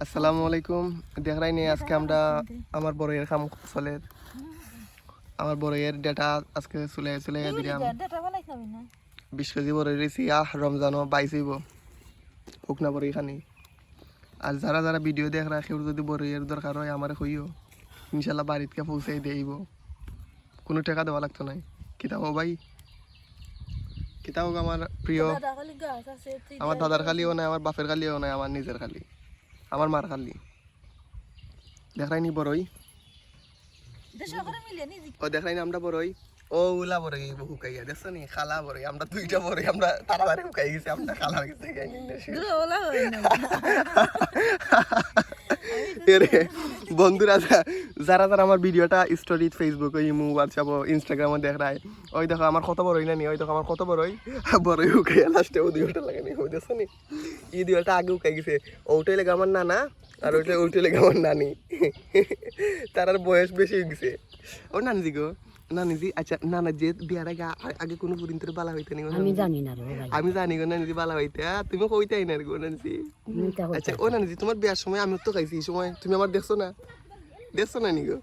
আসসালামু আলাইকুম। দেখাই নিয়ে আজকে আমরা আমার বড়ের কাম চলে। আমার বড়ের ডেটা আজকে চলে দিলাম 20 কেজি বড় রয়েছি। রমজানও 22 হইব হোক না বড় এখানে। আর যারা যারা ভিডিও দেখ কেউ যদি বড়ের দরকার হয় আমার কইও, ইনশাল্লাহ বাড়িতে পৌঁছাই দেব। কোনো টাকা দেওয়া লাগতো নাই। কিতাব ভাই, কিতাব আমার প্রিয়। আমার দাদার খালিও নাই, আমার বাপের খালিও নাই, আমার নিজের খালি, আমার মার খালি। দেখাই নি বড়ই ও দেখাই না আমরা বড়ই ও উলা বড়ই হুকাইয়া দেখছো নি খালা বড়ই আমরা দুইটা বড়ই আমরা তাড়াতাড়ি হুকাই গেছি আমরা খালা গেছে বন্ধুরা যারা যারা আমার ভিডিওটা স্টোরি ফেসবুক ইমো হোয়াটসঅ্যাপ ইনস্টাগ্রামে দেখ রায় ওই দেখো আমার কত বড়ই না নি ওই দেখো আমার কত বড়ই বড়ই হুকাইয়া লাস্টে ও দুইটা লাগানি ওই দেখছো নি এই দুইটা আগে হুকাই গেছে ওটাই লেগে আমার নানা আর ওইটা উল্টে লেগে আমার নানি। তার আর বয়স বেশি হয়ে গেছে। ও নানিজি গো নানিজি আচ্ছা নানা যে বিয়ার আগে আগে কোনো পুরিন তোর বালা হইতে নি আমি জানি না রে ভাই আমি জানি গো নানিজি বালা হইতে তুমি কইতাই না গো নানিজি। আচ্ছা ও নানিজি তোমার বিয়ার সময় আমি তো খাইছি এই সময় তুমি আমার দেখছো না নি গো।